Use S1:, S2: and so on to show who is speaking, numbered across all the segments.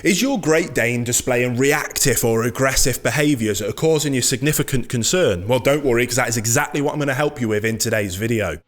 S1: Is your Great Dane displaying reactive or aggressive behaviours that are causing you significant concern? Well, don't worry, because that is exactly what I'm going to help you with in today's video.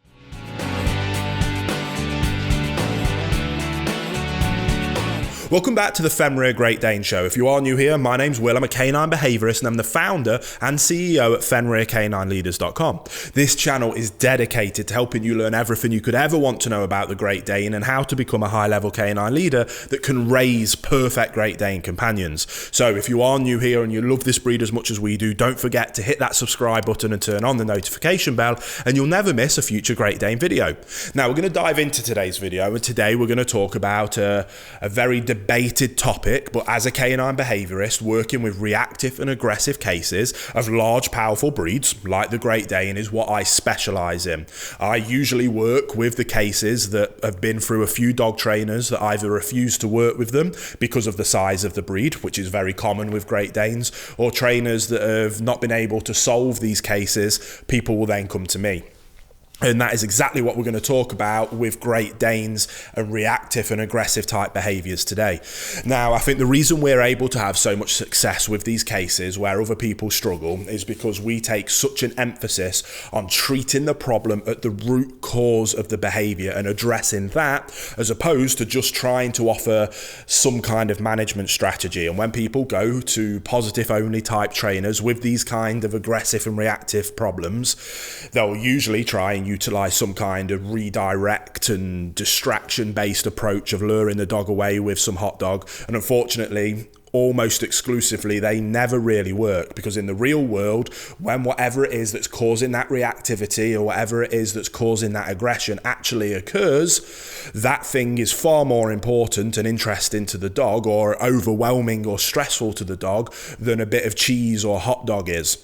S1: Welcome back to the Fenrir Great Dane Show. If you are new here, my name's Will. I'm a canine behaviourist and I'm the founder and CEO at FenrirCanineLeaders.com. This channel is dedicated to helping you learn everything you could ever want to know about the Great Dane and how to become a high-level canine leader that can raise perfect Great Dane companions. So if you are new here and you love this breed as much as we do, don't forget to hit that subscribe button and turn on the notification bell and you'll never miss a future Great Dane video. Now we're going to dive into today's video, and today we're going to talk about a very debated topic, but as a canine behaviourist working with reactive and aggressive cases of large powerful breeds like the Great Dane is what I specialise in. I usually work with the cases that have been through a few dog trainers that either refuse to work with them because of the size of the breed, which is very common with Great Danes, or trainers that have not been able to solve these cases. People will then come to me. And that is exactly what we're going to talk about with Great Danes and reactive and aggressive type behaviours today. Now, I think the reason we're able to have so much success with these cases where other people struggle is because we take such an emphasis on treating the problem at the root cause of the behaviour and addressing that, as opposed to just trying to offer some kind of management strategy. And when people go to positive only type trainers with these kind of aggressive and reactive problems, they'll usually try and utilize some kind of redirect and distraction based approach of luring the dog away with some hot dog, and unfortunately almost exclusively they never really work, because in the real world, when whatever it is that's causing that reactivity or whatever it is that's causing that aggression actually occurs, that thing is far more important and interesting to the dog, or overwhelming or stressful to the dog, than a bit of cheese or hot dog is.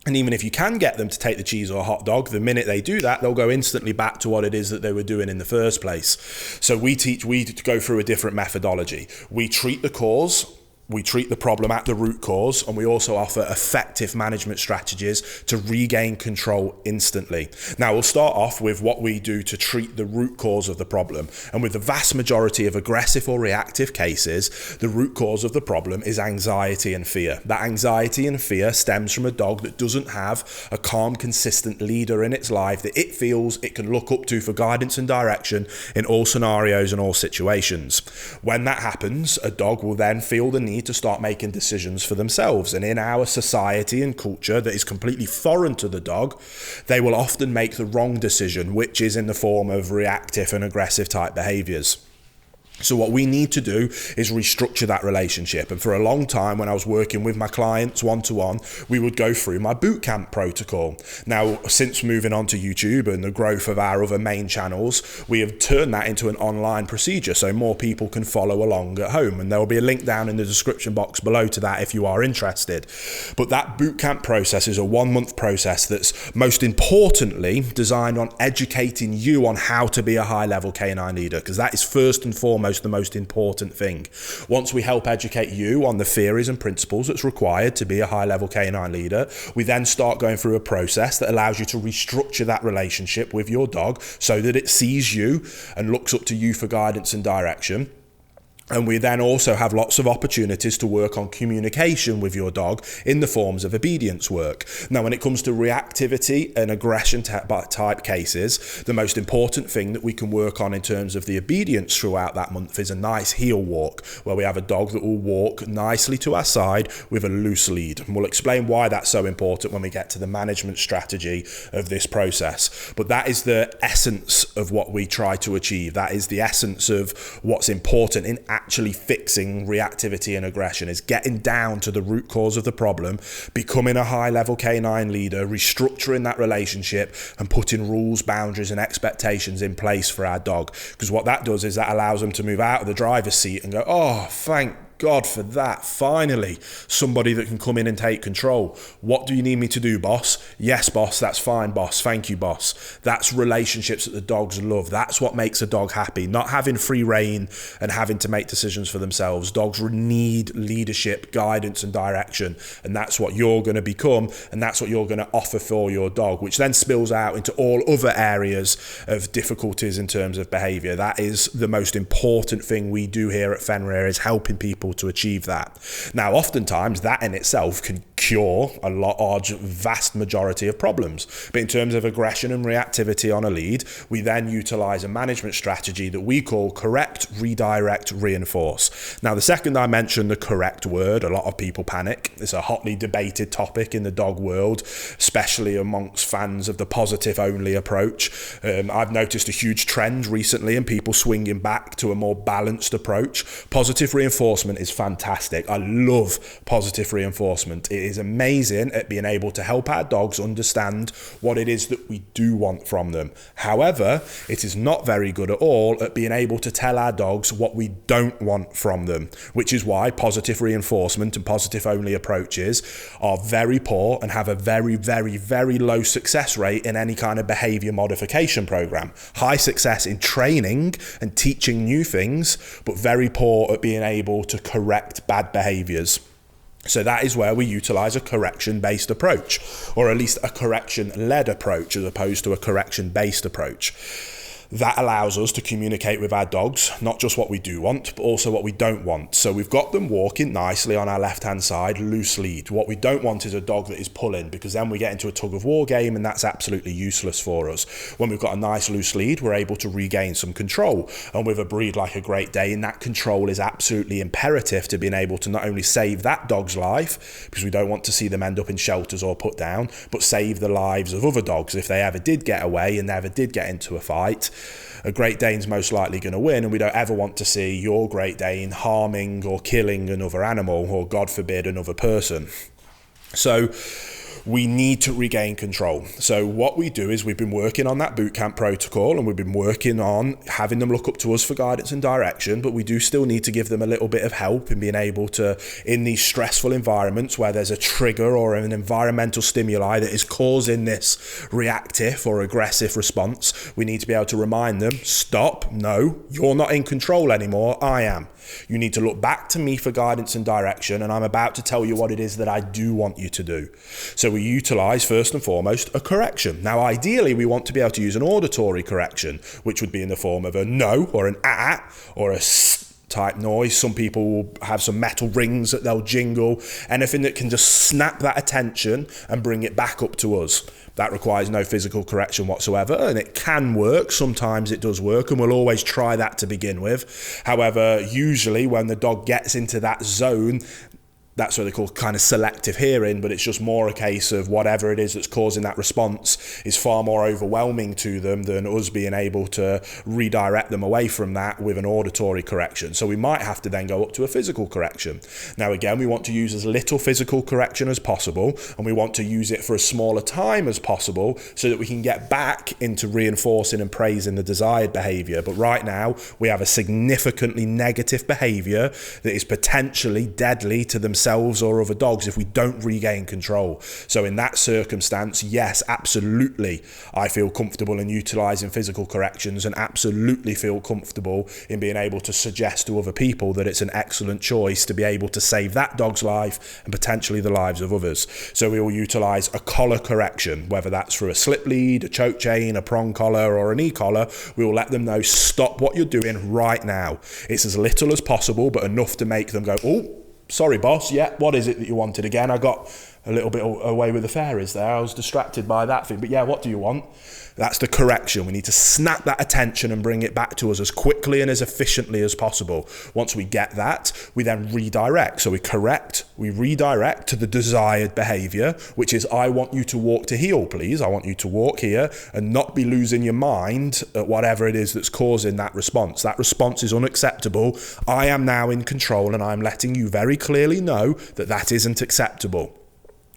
S1: And even if you can get them to take the cheese or hot dog, the minute they do that, they'll go instantly back to what it is that they were doing in the first place. So we go through a different methodology. We treat the cause. We treat the problem at the root cause, and we also offer effective management strategies to regain control instantly. Now, we'll start off with what we do to treat the root cause of the problem. And with the vast majority of aggressive or reactive cases, the root cause of the problem is anxiety and fear. That anxiety and fear stems from a dog that doesn't have a calm, consistent leader in its life that it feels it can look up to for guidance and direction in all scenarios and all situations. When that happens, a dog will then feel the need to start making decisions for themselves. And in our society and culture that is completely foreign to the dog, they will often make the wrong decision, which is in the form of reactive and aggressive type behaviors. So what we need to do is restructure that relationship. And for a long time, when I was working with my clients one-to-one, we would go through my boot camp protocol. Now, since moving on to YouTube and the growth of our other main channels, we have turned that into an online procedure so more people can follow along at home. And there will be a link down in the description box below to that if you are interested. But that boot camp process is a 1-month process that's most importantly designed on educating you on how to be a high-level canine leader, because that is first and foremost the most important thing. Once we help educate you on the theories and principles that's required to be a high-level canine leader, we then start going through a process that allows you to restructure that relationship with your dog so that it sees you and looks up to you for guidance and direction. And we then also have lots of opportunities to work on communication with your dog in the forms of obedience work. Now, when it comes to reactivity and aggression type cases, the most important thing that we can work on in terms of the obedience throughout that month is a nice heel walk, where we have a dog that will walk nicely to our side with a loose lead. And we'll explain why that's so important when we get to the management strategy of this process. But that is the essence of what we try to achieve. That is the essence of what's important in actually fixing reactivity and aggression, is getting down to the root cause of the problem, becoming a high-level canine leader, restructuring that relationship and putting rules, boundaries and expectations in place for our dog. Because what that does is that allows them to move out of the driver's seat and go, oh, thank God for that. Finally, somebody that can come in and take control. What do you need me to do, boss? Yes, boss. That's fine, boss. Thank you, boss. That's relationships that the dogs love. That's what makes a dog happy. Not having free rein and having to make decisions for themselves. Dogs need leadership, guidance and direction. And that's what you're going to become. And that's what you're going to offer for your dog, which then spills out into all other areas of difficulties in terms of behavior. That is the most important thing we do here at Fenrir, is helping people people to achieve that. Now, oftentimes that in itself can cure a large, vast majority of problems. But in terms of aggression and reactivity on a lead, we then utilize a management strategy that we call correct, redirect, reinforce. Now, the second I mention the correct word, a lot of people panic. It's a hotly debated topic in the dog world, especially amongst fans of the positive only approach. I've noticed a huge trend recently in people swinging back to a more balanced approach. Positive reinforcement is fantastic. I love positive reinforcement. It is amazing at being able to help our dogs understand what it is that we do want from them. However, it is not very good at all at being able to tell our dogs what we don't want from them, which is why positive reinforcement and positive only approaches are very poor and have a very, very, very low success rate in any kind of behavior modification program. High success in training and teaching new things, but very poor at being able to correct bad behaviors. So that is where we utilize a correction-based approach, or at least a correction-led approach as opposed to a correction-based approach. That allows us to communicate with our dogs, not just what we do want, but also what we don't want. So we've got them walking nicely on our left-hand side, loose lead. What we don't want is a dog that is pulling, because then we get into a tug-of-war game, and that's absolutely useless for us. When we've got a nice loose lead, we're able to regain some control. And with a breed like a Great Dane, that control is absolutely imperative to being able to not only save that dog's life, because we don't want to see them end up in shelters or put down, but save the lives of other dogs if they ever did get away and ever did get into a fight. A Great Dane's most likely going to win, and we don't ever want to see your Great Dane harming or killing another animal, or God forbid another person. So we need to regain control. So what we do is we've been working on that boot camp protocol, and we've been working on having them look up to us for guidance and direction, but we do still need to give them a little bit of help in being able to, in these stressful environments where there's a trigger or an environmental stimuli that is causing this reactive or aggressive response, we need to be able to remind them, stop, no, you're not in control anymore, I am. You need to look back to me for guidance and direction, and I'm about to tell you what it is that I do want you to do. So we utilize, first and foremost, a correction. Now, ideally, we want to be able to use an auditory correction, which would be in the form of a no, or an ah, or a type noise. Some people will have some metal rings that they'll jingle, anything that can just snap that attention and bring it back up to us. That requires no physical correction whatsoever, and it can work. Sometimes it does work, and we'll always try that to begin with. However, usually when the dog gets into that zone, that's what they call kind of selective hearing, but it's just more a case of whatever it is that's causing that response is far more overwhelming to them than us being able to redirect them away from that with an auditory correction. So we might have to then go up to a physical correction. Now again, we want to use as little physical correction as possible, and we want to use it for as small a time as possible so that we can get back into reinforcing and praising the desired behavior. But right now, we have a significantly negative behavior that is potentially deadly to themselves or other dogs if we don't regain control. So in that circumstance, yes, absolutely, I feel comfortable in utilizing physical corrections, and absolutely feel comfortable in being able to suggest to other people that it's an excellent choice to be able to save that dog's life and potentially the lives of others. So we will utilize a collar correction, whether that's through a slip lead, a choke chain, a prong collar, or an e-collar. We will let them know, stop what you're doing right now. It's as little as possible, but enough to make them go, oh, sorry, boss. Yeah, what is it that you wanted again? I got a little bit away with the fairies there. I was distracted by that thing. But yeah, what do you want? That's the correction. We need to snap that attention and bring it back to us as quickly and as efficiently as possible. Once we get that, we then redirect. So we correct, we redirect to the desired behavior, which is, I want you to walk to heel, please. I want you to walk here and not be losing your mind at whatever it is that's causing that response. That response is unacceptable. I am now in control, and I'm letting you very clearly know that that isn't acceptable.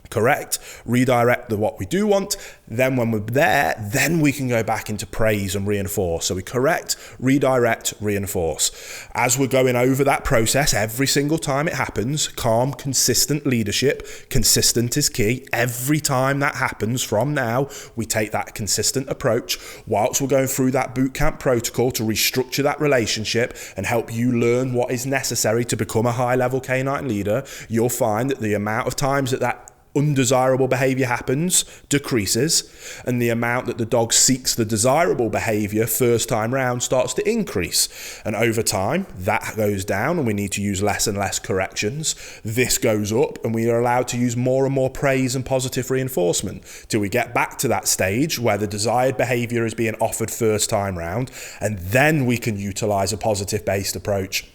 S1: Correct, redirect what we do want. Then when we're there, then we can go back into praise and reinforce. So we correct, redirect, reinforce. As we're going over that process, every single time it happens, calm, consistent leadership, consistent is key. Every time that happens from now, we take that consistent approach whilst we're going through that boot camp protocol to restructure that relationship and help you learn what is necessary to become a high-level canine leader. You'll find that the amount of times that undesirable behavior happens decreases, and the amount that the dog seeks the desirable behavior first time round starts to increase. And over time, that goes down and we need to use less and less corrections. This goes up and we are allowed to use more and more praise and positive reinforcement till we get back to that stage where the desired behavior is being offered first time round, and then we can utilize a positive based approach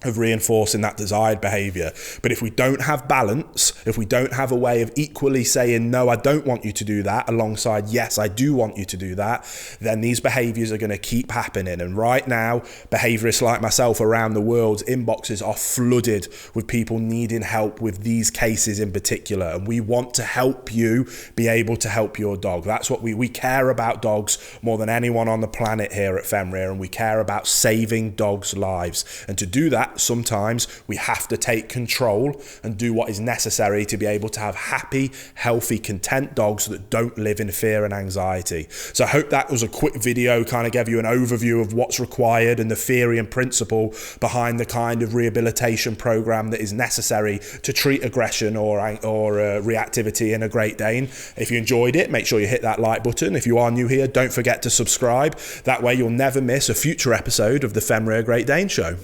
S1: of reinforcing that desired behavior. But if we don't have balance, if we don't have a way of equally saying, no, I don't want you to do that, alongside, yes, I do want you to do that, then these behaviors are going to keep happening. And right now, behaviorists like myself around the world's inboxes are flooded with people needing help with these cases in particular. And we want to help you be able to help your dog. That's what we care about dogs more than anyone on the planet here at Femria, and we care about saving dogs' lives. And to do that, sometimes we have to take control and do what is necessary to be able to have happy, healthy, content dogs that don't live in fear and anxiety. So I hope that was a quick video, kind of gave you an overview of what's required and the theory and principle behind the kind of rehabilitation program that is necessary to treat aggression or reactivity in a Great Dane. If you enjoyed it, make sure you hit that like button. If you are new here, don't forget to subscribe. That way you'll never miss a future episode of the Femria Great Dane Show.